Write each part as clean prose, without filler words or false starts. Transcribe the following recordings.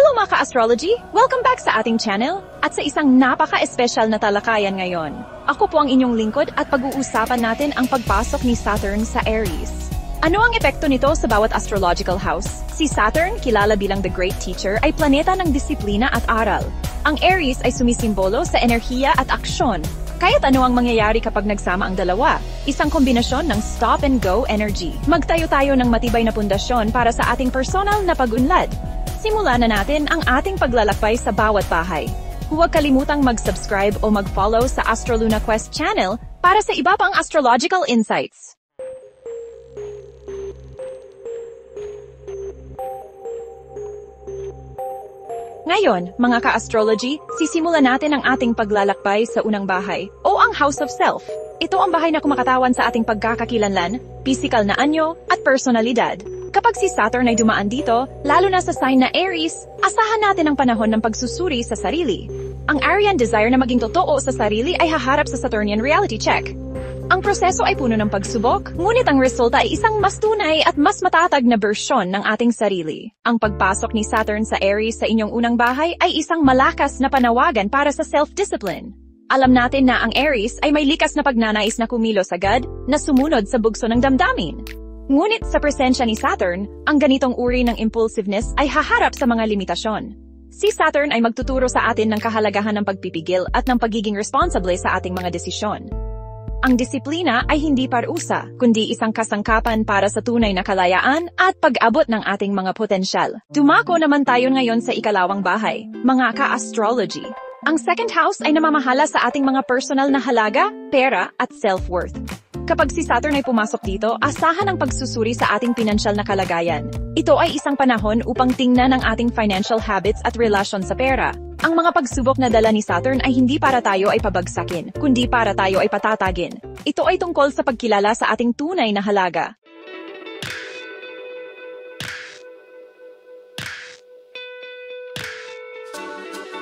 Hello mga ka-astrology! Welcome back sa ating channel at sa isang napaka-espesyal na talakayan ngayon. Ako po ang inyong lingkod at pag-uusapan natin ang pagpasok ni Saturn sa Aries. Ano ang epekto nito sa bawat astrological house? Si Saturn, kilala bilang the Great Teacher, ay planeta ng disiplina at aral. Ang Aries ay sumisimbolo sa enerhiya at aksyon. Kaya't ano ang mangyayari kapag nagsama ang dalawa? Isang kombinasyon ng stop-and-go energy. Magtayo tayo ng matibay na pundasyon para sa ating personal na pag-unlad. Simulan na natin ang ating paglalakbay sa bawat bahay. Huwag kalimutang mag-subscribe o mag-follow sa Astroluna Quest channel para sa iba pang astrological insights. Ngayon, mga ka-astrology, sisimulan natin ang ating paglalakbay sa unang bahay, o ang House of Self. Ito ang bahay na kumakatawan sa ating pagkakakilanlan, physical na anyo, at personalidad. Kapag si Saturn ay dumaan dito, lalo na sa sign na Aries, asahan natin ang panahon ng pagsusuri sa sarili. Ang Arian desire na maging totoo sa sarili ay haharap sa Saturnian reality check. Ang proseso ay puno ng pagsubok, ngunit ang resulta ay isang mas tunay at mas matatag na bersyon ng ating sarili. Ang pagpasok ni Saturn sa Aries sa inyong unang bahay ay isang malakas na panawagan para sa self-discipline. Alam natin na ang Aries ay may likas na pagnanais na kumilos agad, na sumunod sa bugso ng damdamin. Ngunit sa presensya ni Saturn, ang ganitong uri ng impulsiveness ay haharap sa mga limitasyon. Si Saturn ay magtuturo sa atin ng kahalagahan ng pagpipigil at ng pagiging responsable sa ating mga desisyon. Ang disiplina ay hindi parusa, kundi isang kasangkapan para sa tunay na kalayaan at pag-abot ng ating mga potensyal. Dumako naman tayo ngayon sa ikalawang bahay, mga ka-astrology. Ang second house ay namamahala sa ating mga personal na halaga, pera at self-worth. Kapag si Saturn ay pumasok dito, asahan ang pagsusuri sa ating pinansyal na kalagayan. Ito ay isang panahon upang tingnan ang ating financial habits at relasyon sa pera. Ang mga pagsubok na dala ni Saturn ay hindi para tayo ay pabagsakin, kundi para tayo ay patatagin. Ito ay tungkol sa pagkilala sa ating tunay na halaga.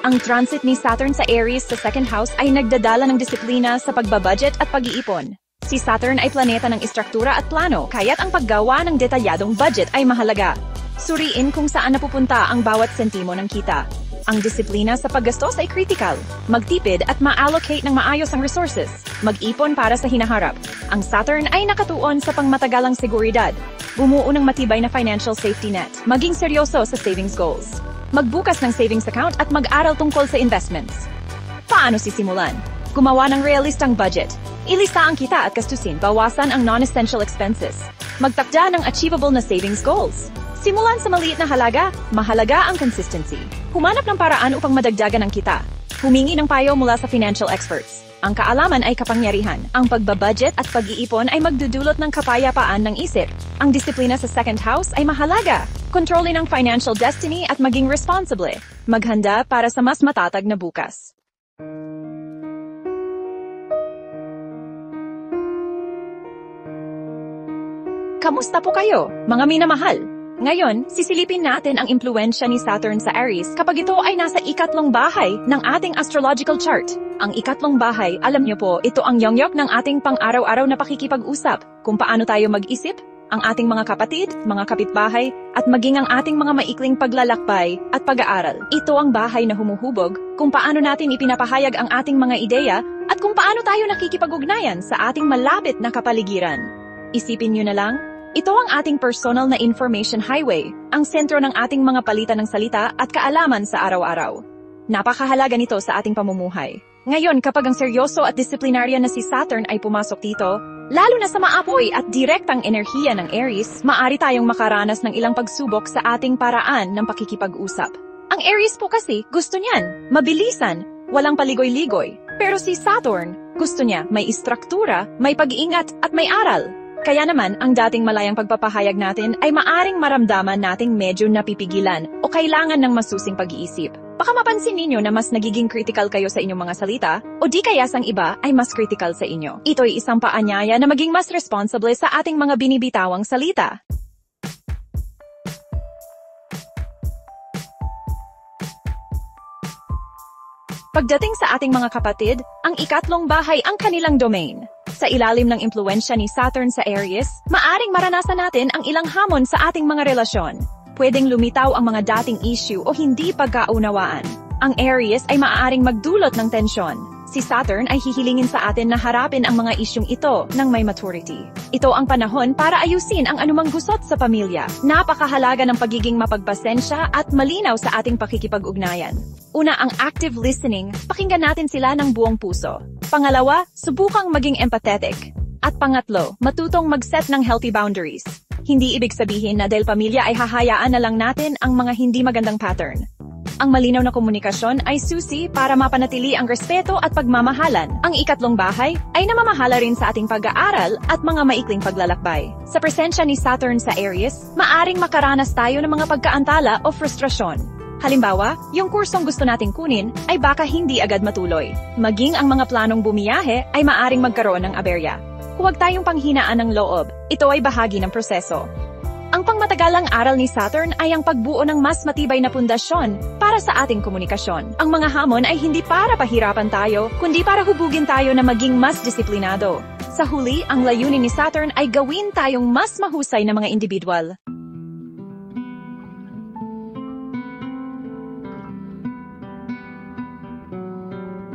Ang transit ni Saturn sa Aries sa second house ay nagdadala ng disiplina sa pagbabudget at pag-iipon. Si Saturn ay planeta ng istruktura at plano, kaya't ang paggawa ng detalyadong budget ay mahalaga. Suriin kung saan napupunta ang bawat sentimo ng kita. Ang disiplina sa paggastos ay critical. Magtipid at ma-allocate ng maayos ang resources. Mag-ipon para sa hinaharap. Ang Saturn ay nakatuon sa pangmatagalang seguridad. Bumuo ng matibay na financial safety net. Maging seryoso sa savings goals. Magbukas ng savings account at mag-aral tungkol sa investments. Paano sisimulan? Gumawa ng realistang budget. Ilista ang kita at gastusin, bawasan ang non-essential expenses. Magtakda ng achievable na savings goals. Simulan sa maliit na halaga, mahalaga ang consistency. Humanap ng paraan upang madagdagan ang kita. Humingi ng payo mula sa financial experts. Ang kaalaman ay kapangyarihan. Ang pagbabudget at pag-iipon ay magdudulot ng kapayapaan ng isip. Ang disiplina sa second house ay mahalaga. Kontrolin ang financial destiny at maging responsible. Maghanda para sa mas matatag na bukas. Kamusta po kayo, mga minamahal? Ngayon, sisilipin natin ang impluwensya ni Saturn sa Aries kapag ito ay nasa ikatlong bahay ng ating astrological chart. Ang ikatlong bahay, alam niyo po, ito ang yongyok ng ating pang-araw-araw na pakikipag-usap, kung paano tayo mag-isip, ang ating mga kapatid, mga kapitbahay, at maging ang ating mga maikling paglalakbay at pag-aaral. Ito ang bahay na humuhubog kung paano natin ipinapahayag ang ating mga ideya at kung paano tayo nakikipag-ugnayan sa ating malapit na kapaligiran. Isipin niyo na lang, ito ang ating personal na information highway, ang sentro ng ating mga palitan ng salita at kaalaman sa araw-araw. Napakahalaga nito sa ating pamumuhay. Ngayon, kapag ang seryoso at disiplinarya na si Saturn ay pumasok dito, lalo na sa maapoy at direktang enerhiya ng Aries, maaari tayong makaranas ng ilang pagsubok sa ating paraan ng pakikipag-usap. Ang Aries po kasi, gusto niyan, mabilisan, walang paligoy-ligoy. Pero si Saturn, gusto niya may istruktura, may pag-iingat at may aral. Kaya naman, ang dating malayang pagpapahayag natin ay maaring maramdaman nating medyo napipigilan o kailangan ng masusing pag-iisip. Baka mapansin ninyo na mas nagiging critical kayo sa inyong mga salita o di kaya sang iba ay mas critical sa inyo. Ito'y isang paanyaya na maging mas responsible sa ating mga binibitawang salita. Pagdating sa ating mga kapatid, ang ikatlong bahay ang kanilang domain. Sa ilalim ng impluwensya ni Saturn sa Aries, maaring maranasan natin ang ilang hamon sa ating mga relasyon. pwedeng lumitaw ang mga dating issue o hindi pagkaunawaan. Ang Aries ay maaaring magdulot ng tensyon. Si Saturn ay hihilingin sa atin na harapin ang mga isyung ito ng may maturity. Ito ang panahon para ayusin ang anumang gusot sa pamilya. Napakahalaga ng pagiging mapagpasensya at malinaw sa ating pakikipag-ugnayan. Una, ang active listening, pakinggan natin sila ng buong puso. Pangalawa, subukang maging empathetic. At pangatlo, matutong mag-set ng healthy boundaries. Hindi ibig sabihin na dahil pamilya ay hahayaan na lang natin ang mga hindi magandang pattern. Ang malinaw na komunikasyon ay susi para mapanatili ang respeto at pagmamahalan. Ang ikatlong bahay ay namamahala rin sa ating pag-aaral at mga maikling paglalakbay. Sa presensya ni Saturn sa Aries, maaring makaranas tayo ng mga pagkaantala o frustrasyon. Halimbawa, yung kursong gusto nating kunin ay baka hindi agad matuloy. Maging ang mga planong bumiyahe ay maaring magkaroon ng aberya. Huwag tayong panghinaan ng loob. Ito ay bahagi ng proseso. Ang pangmatagalang aral ni Saturn ay ang pagbuo ng mas matibay na pundasyon para sa ating komunikasyon. Ang mga hamon ay hindi para pahirapan tayo, kundi para hubugin tayo na maging mas disiplinado. Sa huli, ang layunin ni Saturn ay gawin tayong mas mahusay na mga individual.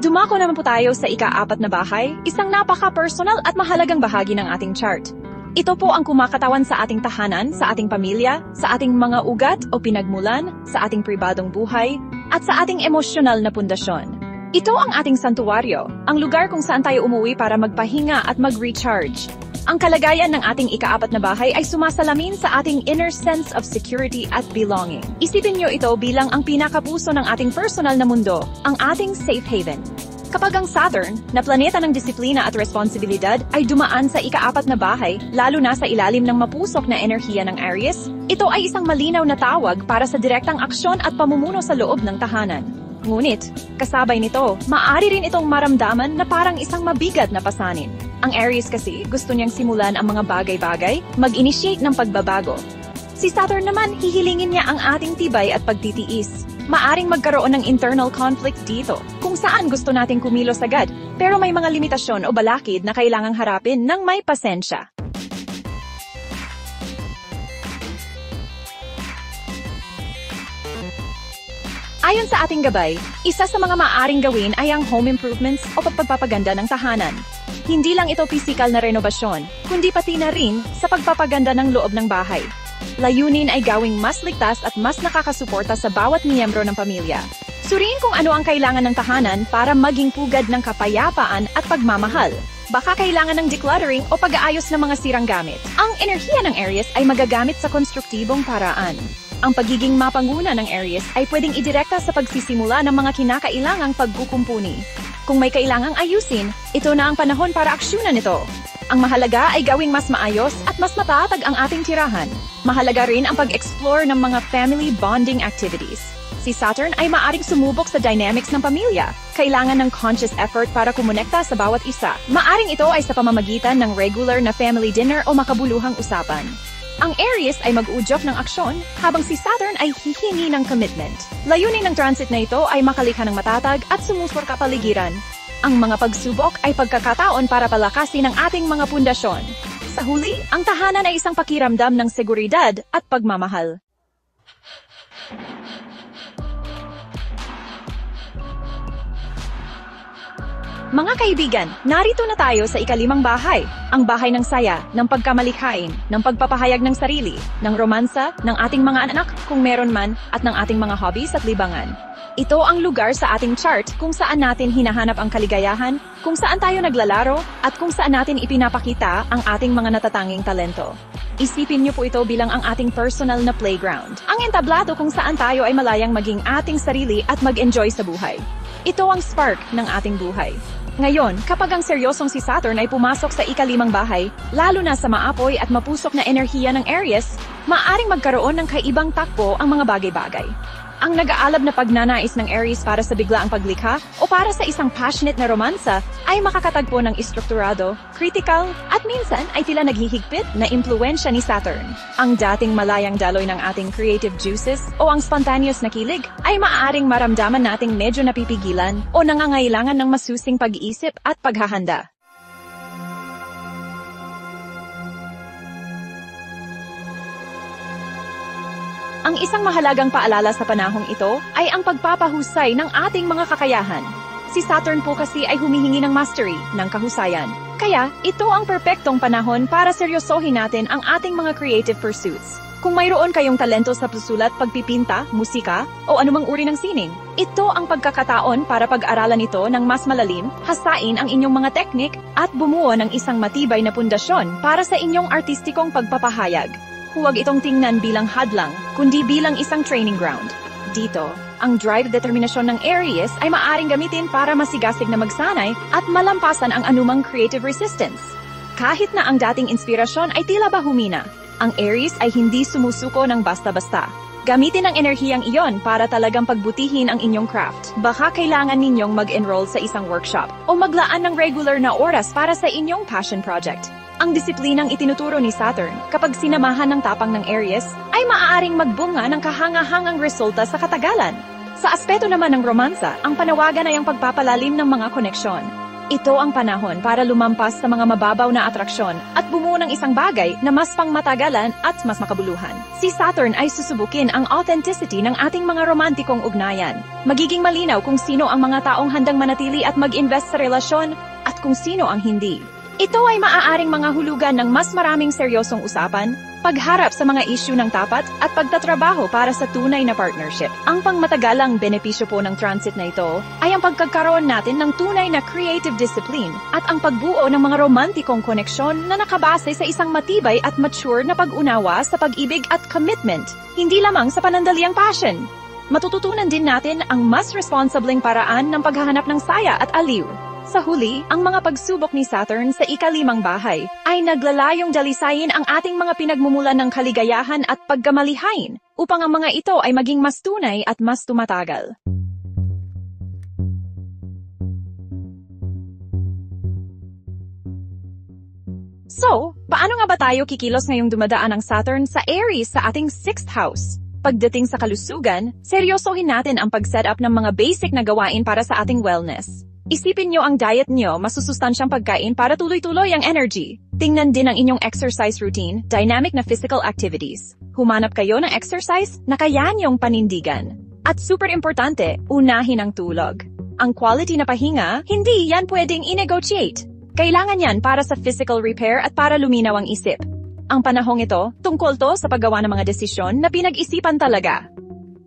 Dumako naman po tayo sa ika-4 na bahay, isang napaka-personal at mahalagang bahagi ng ating chart. Ito po ang kumakatawan sa ating tahanan, sa ating pamilya, sa ating mga ugat o pinagmulan, sa ating pribadong buhay, at sa ating emosyonal na pundasyon. Ito ang ating santuwaryo, ang lugar kung saan tayo umuwi para magpahinga at mag-recharge. Ang kalagayan ng ating ika-4 na bahay ay sumasalamin sa ating inner sense of security at belonging. Isipin niyo ito bilang ang pinakapuso ng ating personal na mundo, ang ating safe haven. Kapag ang Saturn, na planeta ng disiplina at responsibilidad, ay dumaan sa ika-4 na bahay, lalo na sa ilalim ng mapusok na enerhiya ng Aries, ito ay isang malinaw na tawag para sa direktang aksyon at pamumuno sa loob ng tahanan. Ngunit, kasabay nito, maaari rin itong maramdaman na parang isang mabigat na pasanin. Ang Aries kasi, gusto niyang simulan ang mga bagay-bagay, mag-initiate ng pagbabago. Si Saturn naman, hihilingin niya ang ating tibay at pagtitiis. Maaring magkaroon ng internal conflict dito, kung saan gusto nating kumilos agad, pero may mga limitasyon o balakid na kailangang harapin ng may pasensya. Ayon sa ating gabay, isa sa mga maaaring gawin ay ang home improvements o pagpapaganda ng tahanan. Hindi lang ito pisikal na renovasyon, kundi pati na rin sa pagpapaganda ng loob ng bahay. Layunin ay gawing mas ligtas at mas nakakasuporta sa bawat miyembro ng pamilya. Suriin kung ano ang kailangan ng tahanan para maging pugad ng kapayapaan at pagmamahal. Baka kailangan ng decluttering o pag-aayos ng mga sirang gamit. Ang enerhiya ng Aries ay magagamit sa konstruktibong paraan. Ang pagiging mapanguna ng Aries ay pwedeng idirekta sa pagsisimula ng mga kinakailangang pagkukumpuni. Kung may kailangang ayusin, ito na ang panahon para aksyonan ito. Ang mahalaga ay gawing mas maayos at mas matatag ang ating tirahan. Mahalaga rin ang pag-explore ng mga family bonding activities. Si Saturn ay maaring sumubok sa dynamics ng pamilya. Kailangan ng conscious effort para kumonekta sa bawat isa. Maaring ito ay sa pamamagitan ng regular na family dinner o makabuluhang usapan. Ang Aries ay mag-udyok ng aksyon, habang si Saturn ay hihingi ng commitment. Layunin ng transit na ito ay makalikha ng matatag at sumusur kapaligiran. Ang mga pagsubok ay pagkakataon para palakasin ang ating mga pundasyon. Sa huli, ang tahanan ay isang pakiramdam ng seguridad at pagmamahal. Mga kaibigan, narito na tayo sa ika-5 bahay. Ang bahay ng saya, ng pagkamalikhain, ng pagpapahayag ng sarili, ng romansa, ng ating mga anak kung meron man, at ng ating mga hobbies at libangan. Ito ang lugar sa ating chart kung saan natin hinahanap ang kaligayahan, kung saan tayo naglalaro, at kung saan natin ipinapakita ang ating mga natatanging talento. Isipin niyo po ito bilang ang ating personal na playground. Ang entablado kung saan tayo ay malayang maging ating sarili at mag-enjoy sa buhay. Ito ang spark ng ating buhay. Ngayon, kapag ang seryosong si Saturn ay pumasok sa ika-5 bahay, lalo na sa maapoy at mapusok na enerhiya ng Aries, maaaring magkaroon ng kaibang takbo ang mga bagay-bagay. Ang nag-aalab na pagnanais ng Aries para sa biglaang paglikha o para sa isang passionate na romansa ay makakatagpo ng istrukturado, critical, at minsan ay tila naghihigpit na impluwensya ni Saturn. Ang dating malayang daloy ng ating creative juices o ang spontaneous na kilig ay maaaring maramdaman nating medyo napipigilan o nangangailangan ng masusing pag-iisip at paghahanda. Ang isang mahalagang paalala sa panahong ito ay ang pagpapahusay ng ating mga kakayahan. Si Saturn po kasi ay humihingi ng mastery, ng kahusayan. Kaya, ito ang perpektong panahon para seryosohin natin ang ating mga creative pursuits. Kung mayroon kayong talento sa pagsusulat, pagpipinta, musika, o anumang uri ng sining, ito ang pagkakataon para pag-aralan ito ng mas malalim, hasain ang inyong mga teknik, at bumuo ng isang matibay na pundasyon para sa inyong artistikong pagpapahayag. Huwag itong tingnan bilang hadlang, kundi bilang isang training ground. Dito, ang drive determinasyon ng Aries ay maaring gamitin para masigasig na magsanay at malampasan ang anumang creative resistance. Kahit na ang dating inspirasyon ay tila ba humina, ang Aries ay hindi sumusuko ng basta-basta. Gamitin ang enerhiyang iyon para talagang pagbutihin ang inyong craft. Baka kailangan ninyong mag-enroll sa isang workshop o maglaan ng regular na oras para sa inyong passion project. Ang disiplinang itinuturo ni Saturn kapag sinamahan ng tapang ng Aries ay maaaring magbunga ng kahanga-hangang resulta sa katagalan. Sa aspeto naman ng romansa, ang panawagan ay ang pagpapalalim ng mga koneksyon. Ito ang panahon para lumampas sa mga mababaw na atraksyon at bumuo ng isang bagay na mas pangmatagalan at mas makabuluhan. Si Saturn ay susubukin ang authenticity ng ating mga romantikong ugnayan. Magiging malinaw kung sino ang mga taong handang manatili at mag-invest sa relasyon at kung sino ang hindi. Ito ay maaaring mga hulugan ng mas maraming seryosong usapan, pagharap sa mga issue ng tapat at pagtatrabaho para sa tunay na partnership. Ang pangmatagalang benepisyo po ng transit na ito ay ang pagkakaroon natin ng tunay na creative discipline at ang pagbuo ng mga romantikong koneksyon na nakabase sa isang matibay at mature na pag-unawa sa pag-ibig at commitment, hindi lamang sa panandaliang passion. Matututunan din natin ang mas responsibleng paraan ng paghahanap ng saya at aliw. Sa huli, ang mga pagsubok ni Saturn sa ika-5 bahay ay naglalayong dalisayin ang ating mga pinagmumulan ng kaligayahan at pagkamalihain upang ang mga ito ay maging mas tunay at mas tumatagal. So, paano nga ba tayo kikilos ngayong dumadaan ang Saturn sa Aries sa ating 6th house? Pagdating sa kalusugan, seryosohin natin ang pag-set up ng mga basic na gawain para sa ating wellness. Isipin nyo ang diet nyo, masusustansyang pagkain para tuloy-tuloy ang energy. Tingnan din ang inyong exercise routine, dynamic na physical activities. Humanap kayo ng exercise na kaya nyong panindigan. At super importante, unahin ang tulog. Ang quality na pahinga, hindi yan pwedeng i-negotiate. Kailangan yan para sa physical repair at para luminaw ang isip. Ang panahong ito, tungkol to sa paggawa ng mga desisyon na pinag-isipan talaga.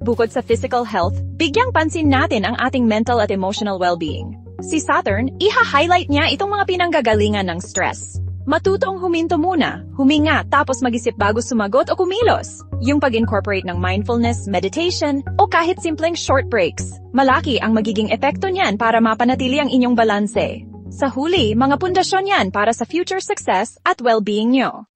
Bukod sa physical health, bigyang pansin natin ang ating mental at emotional well-being. Si Saturn, iha-highlight niya itong mga pinanggagalingan ng stress. Matutong huminto muna, huminga tapos mag-isip bago sumagot o kumilos. Yung pag-incorporate ng mindfulness, meditation, o kahit simpleng short breaks. Malaki ang magiging epekto niyan para mapanatili ang inyong balanse. Sa huli, mga pundasyon yan para sa future success at well-being nyo.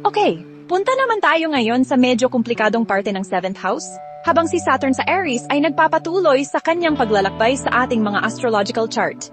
Okay, punta naman tayo ngayon sa medyo komplikadong parte ng 7th house, habang si Saturn sa Aries ay nagpapatuloy sa kanyang paglalakbay sa ating mga astrological chart.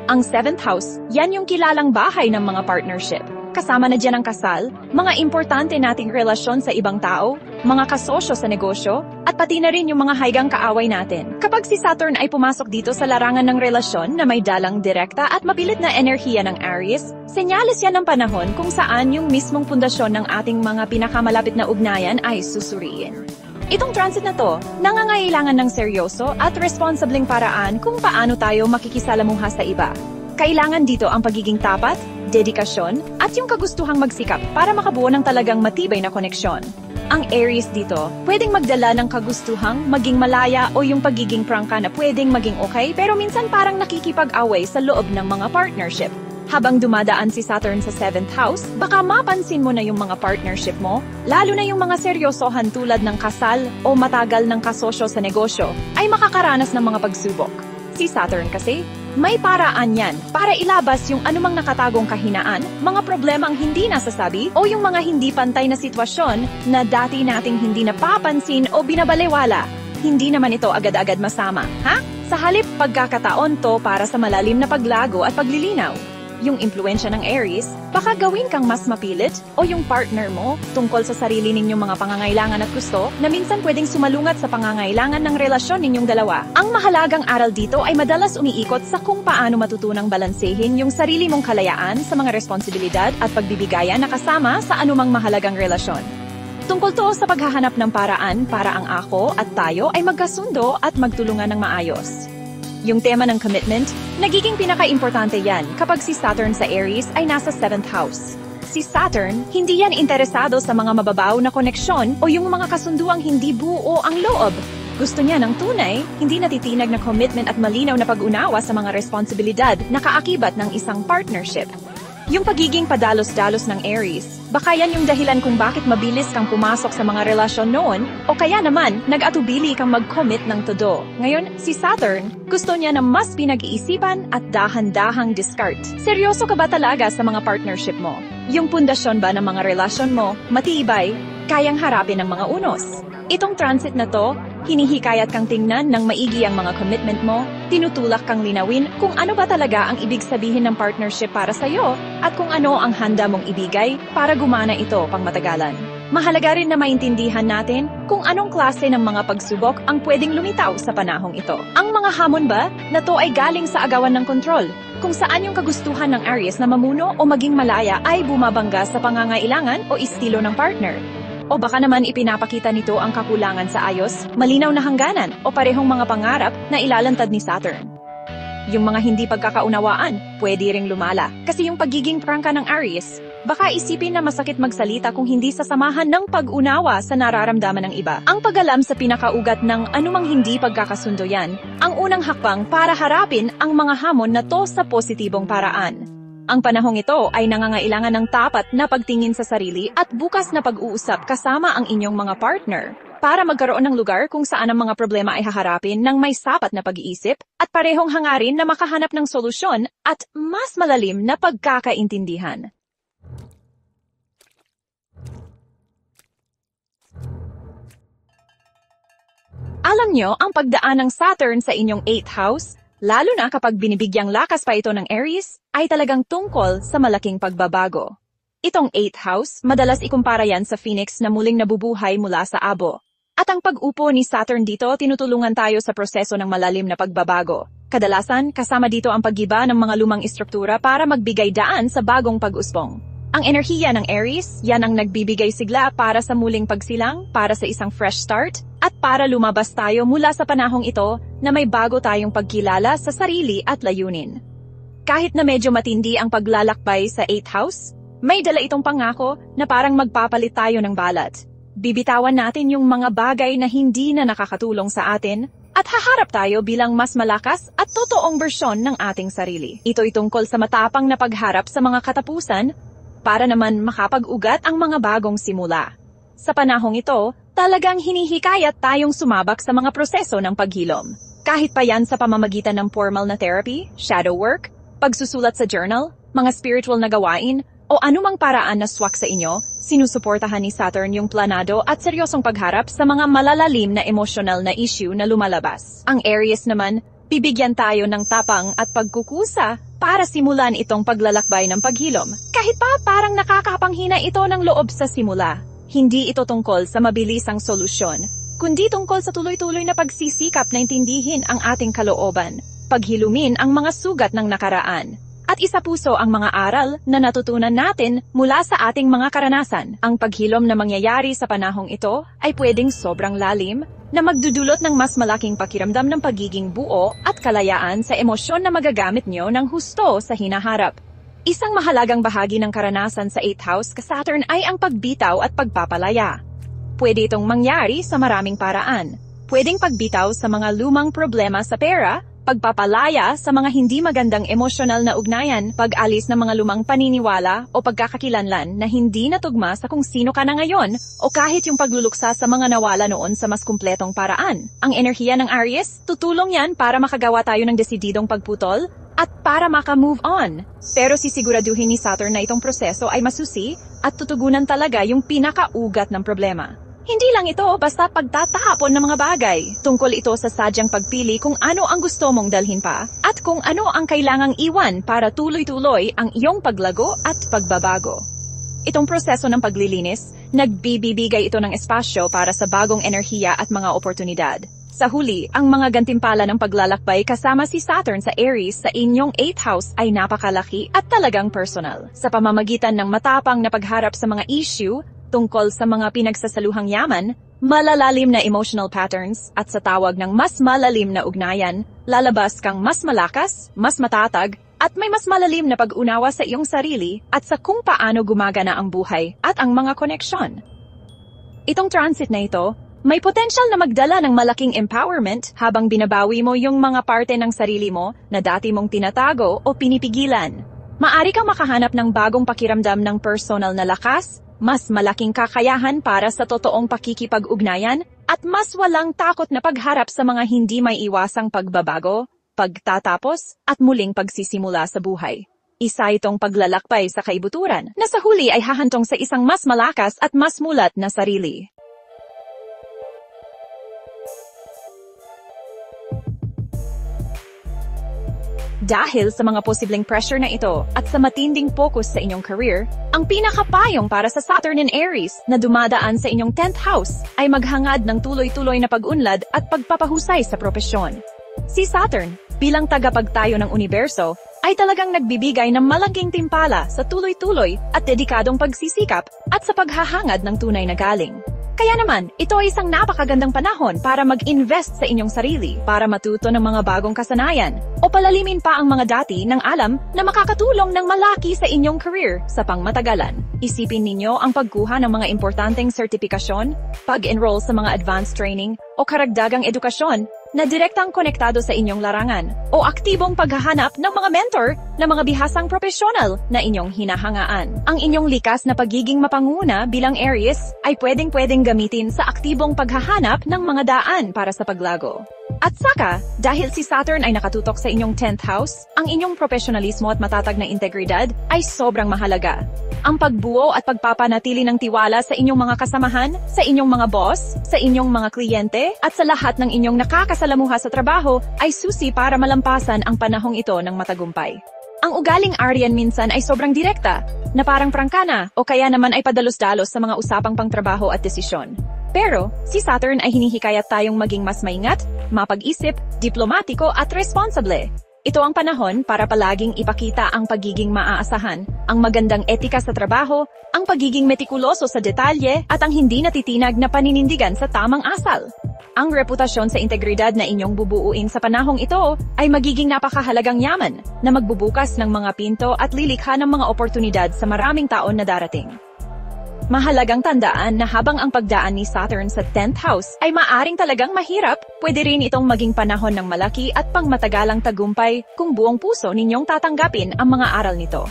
Ang 7th house, yan yung kilalang bahay ng mga partnership. Kasama na dyan ang kasal, mga importante nating relasyon sa ibang tao, mga kasosyo sa negosyo, at pati na rin yung mga haigang kaaway natin. Kapag si Saturn ay pumasok dito sa larangan ng relasyon na may dalang direkta at mapilit na enerhiya ng Aries, senyales yan ng panahon kung saan yung mismong pundasyon ng ating mga pinakamalapit na ugnayan ay susuriin. Itong transit na to, nangangailangan ng seryoso at responsibleng paraan kung paano tayo makikisalamuha sa iba. Kailangan dito ang pagiging tapat, dedikasyon, at yung kagustuhang magsikap para makabuo ng talagang matibay na koneksyon. Ang Aries dito, pwedeng magdala ng kagustuhang maging malaya o yung pagiging prangka na pwedeng maging okay pero minsan parang nakikipag-away sa loob ng mga partnership. Habang dumadaan si Saturn sa 7th house, baka mapansin mo na yung mga partnership mo, lalo na yung mga seryosohan tulad ng kasal o matagal ng kasosyo sa negosyo, ay makakaranas ng mga pagsubok. Si Saturn kasi, may paraan yan para ilabas yung anumang nakatagong kahinaan, mga problemang hindi nasasabi o yung mga hindi pantay na sitwasyon na dati nating hindi napapansin o binabalewala. Hindi naman ito agad-agad masama, ha? Sa halip, pagkakataon to para sa malalim na paglago at paglilinaw. yung impluensya ng Aries, baka gawin kang mas mapilit o yung partner mo tungkol sa sarili ninyong mga pangangailangan at gusto na minsan pwedeng sumalungat sa pangangailangan ng relasyon ninyong dalawa. Ang mahalagang aral dito ay madalas umiikot sa kung paano matutunang balansehin yung sarili mong kalayaan sa mga responsibilidad at pagbibigayan na kasama sa anumang mahalagang relasyon. Tungkol to sa paghahanap ng paraan para ang ako at tayo ay magkasundo at magtulungan ng maayos. Yung tema ng commitment, nagiging pinaka-importante yan kapag si Saturn sa Aries ay nasa 7th house. Si Saturn, hindi yan interesado sa mga mababaw na koneksyon o yung mga kasunduang hindi buo ang loob. Gusto niya ng tunay, hindi natitinag na commitment at malinaw na pag-unawa sa mga responsibilidad na kaakibat ng isang partnership. Yung pagiging padalos-dalos ng Aries, baka yan yung dahilan kung bakit mabilis kang pumasok sa mga relasyon noon, o kaya naman, nag-atubili kang mag-commit ng todo. Ngayon, si Saturn, gusto niya na mas pinag-iisipan at dahan-dahang discard. Seryoso ka ba talaga sa mga partnership mo? Yung pundasyon ba ng mga relasyon mo, matibay, kayang harapin ng mga unos? Itong transit na to, hinihikayat kang tingnan ng maigi ang mga commitment mo, tinutulak kang linawin kung ano ba talaga ang ibig sabihin ng partnership para sa'yo at kung ano ang handa mong ibigay para gumana ito pang matagalan. Mahalaga rin na maintindihan natin kung anong klase ng mga pagsubok ang pwedeng lumitaw sa panahong ito. Ang mga hamon ba na to ay galing sa agawan ng kontrol, kung saan yung kagustuhan ng Aries na mamuno o maging malaya ay bumabangga sa pangangailangan o estilo ng partner. O baka naman ipinapakita nito ang kakulangan sa ayos, malinaw na hangganan o parehong mga pangarap na ilalantad ni Saturn. Yung mga hindi pagkakaunawaan, pwede ring lumala. Kasi yung pagiging prangka ng Aries, baka isipin na masakit magsalita kung hindi sasamahan ng pag-unawa sa nararamdaman ng iba. Ang pag-alam sa pinakaugat ng anumang hindi pagkakasundo yan, ang unang hakbang para harapin ang mga hamon na to sa positibong paraan. Ang panahong ito ay nangangailangan ng tapat na pagtingin sa sarili at bukas na pag-uusap kasama ang inyong mga partner para magkaroon ng lugar kung saan ang mga problema ay haharapin ng may sapat na pag-iisip at parehong hangarin na makahanap ng solusyon at mas malalim na pagkakaintindihan. Alam nyo, ang pagdaan ng Saturn sa inyong 8th house, lalo na kapag binibigyang lakas pa ito ng Aries, ay talagang tungkol sa malaking pagbabago. Itong 8th house, madalas ikumpara yan sa Phoenix na muling nabubuhay mula sa abo. At ang pag-upo ni Saturn dito, tinutulungan tayo sa proseso ng malalim na pagbabago. Kadalasan, kasama dito ang paggiba ng mga lumang istruktura para magbigay daan sa bagong pag-usbong. Ang enerhiya ng Aries, yan ang nagbibigay sigla para sa muling pagsilang, para sa isang fresh start, at para lumabas tayo mula sa panahong ito na may bago tayong pagkilala sa sarili at layunin. Kahit na medyo matindi ang paglalakbay sa 8th house, may dala itong pangako na parang magpapalit tayo ng balat. Bibitawan natin yung mga bagay na hindi na nakakatulong sa atin at haharap tayo bilang mas malakas at totoong bersyon ng ating sarili. Ito'y tungkol sa matapang na pagharap sa mga katapusan para naman makapag-ugat ang mga bagong simula. Sa panahong ito, talagang hinihikayat tayong sumabak sa mga proseso ng paghilom. Kahit pa yan sa pamamagitan ng formal na therapy, shadow work, pagsusulat sa journal, mga spiritual na gawain, o anumang paraan na swak sa inyo, sinusuportahan ni Saturn yung planado at seryosong pagharap sa mga malalalim na emosyonal na issue na lumalabas. Ang Aries naman, bibigyan tayo ng tapang at pagkukusa para simulan itong paglalakbay ng paghilom. Kahit pa parang nakakapanghina ito ng loob sa simula. Hindi ito tungkol sa mabilisang solusyon, kundi tungkol sa tuloy-tuloy na pagsisikap na intindihin ang ating kalooban, paghilumin ang mga sugat ng nakaraan, at isapuso ang mga aral na natutunan natin mula sa ating mga karanasan. Ang paghilom na mangyayari sa panahong ito ay pwedeng sobrang lalim na magdudulot ng mas malaking pakiramdam ng pagiging buo at kalayaan sa emosyon na magagamit nyo ng husto sa hinaharap. Isang mahalagang bahagi ng karanasan sa 8th house ka Saturn ay ang pagbitaw at pagpapalaya. Pwede itong mangyari sa maraming paraan. Pwedeng pagbitaw sa mga lumang problema sa pera, pagpapalaya sa mga hindi magandang emosyonal na ugnayan, pag-alis ng mga lumang paniniwala o pagkakakilanlan na hindi natugma sa kung sino ka na ngayon, o kahit yung pagluluksa sa mga nawala noon sa mas kumpletong paraan. Ang enerhiya ng Aries, tutulong yan para makagawa tayo ng desididong pagputol at para maka-move on. Pero sisiguraduhin ni Saturn na itong proseso ay masusi at tutugunan talaga yung pinakaugat ng problema. Hindi lang ito basta pagtatapon ng mga bagay. Tungkol ito sa sadyang pagpili kung ano ang gusto mong dalhin pa at kung ano ang kailangang iwan para tuloy-tuloy ang iyong paglago at pagbabago. Itong proseso ng paglilinis, nagbibigay ito ng espasyo para sa bagong enerhiya at mga oportunidad. Sa huli, ang mga gantimpala ng paglalakbay kasama si Saturn sa Aries sa inyong 8th house ay napakalaki at talagang personal. Sa pamamagitan ng matapang na pagharap sa mga issue tungkol sa mga pinagsasaluhang yaman, malalalim na emotional patterns at sa tawag ng mas malalim na ugnayan, lalabas kang mas malakas, mas matatag, at may mas malalim na pag-unawa sa iyong sarili at sa kung paano gumagana ang buhay at ang mga koneksyon. Itong transit na ito, may potensyal na magdala ng malaking empowerment habang binabawi mo yung mga parte ng sarili mo na dati mong tinatago o pinipigilan. Maari kang makahanap ng bagong pakiramdam ng personal na lakas, mas malaking kakayahan para sa totoong pakikipag-ugnayan, at mas walang takot na pagharap sa mga hindi may iwasang pagbabago, pagtatapos, at muling pagsisimula sa buhay. Isa itong paglalakbay sa kaibuturan na sa huli ay hahantong sa isang mas malakas at mas mulat na sarili. Dahil sa mga posibleng pressure na ito at sa matinding focus sa inyong career, ang pinakapayong para sa Saturn in Aries na dumadaan sa inyong 10th house ay maghangad ng tuloy-tuloy na pag-unlad at pagpapahusay sa propesyon. Si Saturn, bilang tagapagtayo ng universo, ay talagang nagbibigay ng malaking timpala sa tuloy-tuloy at dedikadong pagsisikap at sa paghahangad ng tunay na galing. Kaya naman, ito ay isang napakagandang panahon para mag-invest sa inyong sarili, para matuto ng mga bagong kasanayan, o palalimin pa ang mga dati ng alam na makakatulong ng malaki sa inyong career sa pangmatagalan. Isipin ninyo ang pagkuha ng mga importanteng sertipikasyon, pag-enroll sa mga advanced training, o karagdagang edukasyon na direktang konektado sa inyong larangan, o aktibong paghahanap ng mga mentor na mga bihasang profesional na inyong hinahangaan. Ang inyong likas na pagiging mapanguna bilang Aries ay pwedeng gamitin sa aktibong paghahanap ng mga daan para sa paglago. At saka, dahil si Saturn ay nakatutok sa inyong 10th house, ang inyong profesionalismo at matatag na integridad ay sobrang mahalaga. Ang pagbuo at pagpapanatili ng tiwala sa inyong mga kasamahan, sa inyong mga boss, sa inyong mga kliyente, at sa lahat ng inyong nakakasalamuha sa trabaho ay susi para malampasan ang panahong ito ng matagumpay. Ang ugaling Aryan minsan ay sobrang direkta, na parang prangkana o kaya naman ay padalos-dalos sa mga usapang pangtrabaho at desisyon. Pero, si Saturn ay hinihikayat tayong maging mas maingat, mapag-isip, diplomatiko at responsable. Ito ang panahon para palaging ipakita ang pagiging maaasahan, ang magandang etika sa trabaho, ang pagiging metikuloso sa detalye at ang hindi natitinag na paninindigan sa tamang asal. Ang reputasyon sa integridad na inyong bubuuin sa panahong ito ay magiging napakahalagang yaman na magbubukas ng mga pinto at lilikha ng mga oportunidad sa maraming taon na darating. Mahalagang tandaan na habang ang pagdaan ni Saturn sa 10th house ay maaring talagang mahirap, pwede rin itong maging panahon ng malaki at pangmatagalang tagumpay kung buong puso ninyong tatanggapin ang mga aral nito.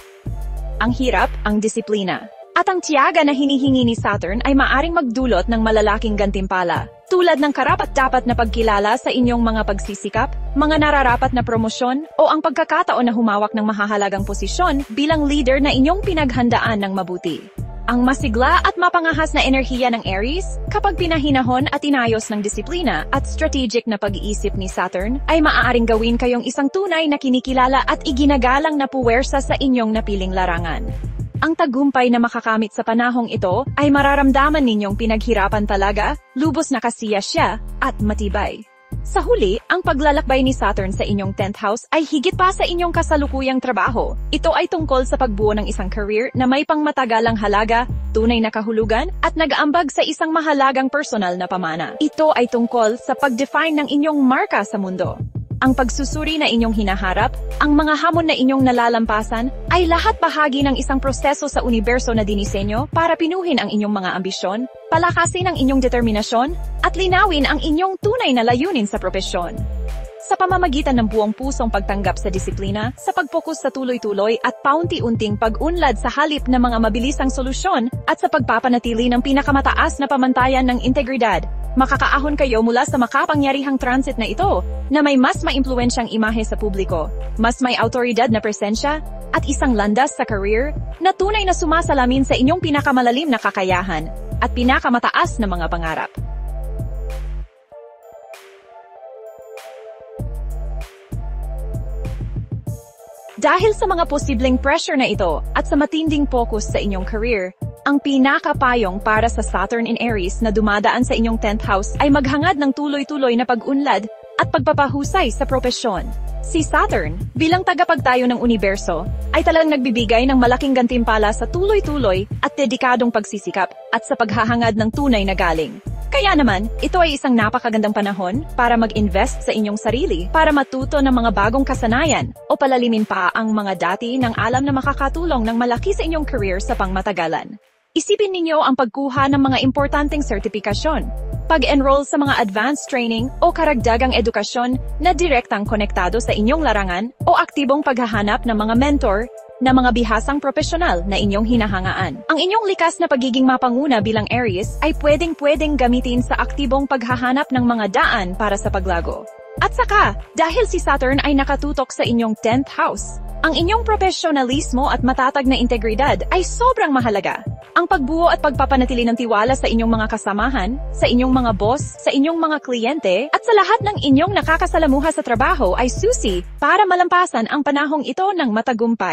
Ang hirap, ang disiplina, at ang tiyaga na hinihingi ni Saturn ay maaring magdulot ng malalaking gantimpala, tulad ng karapat-dapat na pagkilala sa inyong mga pagsisikap, mga nararapat na promosyon, o ang pagkakataon na humawak ng mahahalagang posisyon bilang leader na inyong pinaghandaan ng mabuti. Ang masigla at mapangahas na enerhiya ng Aries, kapag pinahinahon at inayos ng disiplina at strategic na pag-iisip ni Saturn, ay maaaring gawin kayong isang tunay na kinikilala at iginagalang na puwersa sa inyong napiling larangan. Ang tagumpay na makakamit sa panahong ito ay mararamdaman ninyong pinaghirapan talaga, lubos na kasiya siya, at matibay. Sa huli, ang paglalakbay ni Saturn sa inyong 10th house ay higit pa sa inyong kasalukuyang trabaho. Ito ay tungkol sa pagbuo ng isang career na may pangmatagalang halaga, tunay na kahulugan, at nag-aambag sa isang mahalagang personal na pamana. Ito ay tungkol sa pag-define ng inyong marka sa mundo. Ang pagsusuri na inyong hinaharap, ang mga hamon na inyong nalalampasan, ay lahat bahagi ng isang proseso sa universo na dinisenyo para pinuhin ang inyong mga ambisyon, palakasin ang inyong determinasyon, at linawin ang inyong tunay na layunin sa propesyon. Sa pamamagitan ng buong pusong pagtanggap sa disiplina, sa pagpokus sa tuloy-tuloy at paunti-unting pag-unlad sa halip ng mga mabilisang solusyon, at sa pagpapanatili ng pinakamataas na pamantayan ng integridad, makakaahon kayo mula sa makapangyarihang transit na ito, na may mas maimpluwensyang imahe sa publiko, mas may autoridad na presensya, at isang landas sa career, na tunay na sumasalamin sa inyong pinakamalalim na kakayahan. at pinakamataas na mga pangarap. Dahil sa mga posibleng pressure na ito at sa matinding focus sa inyong career, ang pinakapayong para sa Saturn in Aries na dumadaan sa inyong 10th house ay maghangad ng tuloy-tuloy na pag-unlad at pagpapahusay sa propesyon. Si Saturn, bilang tagapagtayo ng universo, ay talagang nagbibigay ng malaking gantimpala sa tuloy-tuloy at dedikadong pagsisikap at sa paghahangad ng tunay na galing. Kaya naman, ito ay isang napakagandang panahon para mag-invest sa inyong sarili, para matuto ng mga bagong kasanayan o palalimin pa ang mga dati ng alam na makakatulong ng malaki sa inyong career sa pangmatagalan. Isipin ninyo ang pagkuha ng mga importanteng sertipikasyon, pag-enroll sa mga advanced training o karagdagang edukasyon na direktang konektado sa inyong larangan o aktibong paghahanap ng mga mentor na mga bihasang propesyonal na inyong hinahangaan. Ang inyong likas na pagiging mapanguna bilang Aries ay pwedeng gamitin sa aktibong paghahanap ng mga daan para sa paglago. At saka, dahil si Saturn ay nakatutok sa inyong 10th house, ang inyong profesionalismo at matatag na integridad ay sobrang mahalaga. Ang pagbuo at pagpapanatili ng tiwala sa inyong mga kasamahan, sa inyong mga boss, sa inyong mga kliyente, at sa lahat ng inyong nakakasalamuha sa trabaho ay susi para malampasan ang panahong ito ng matagumpay.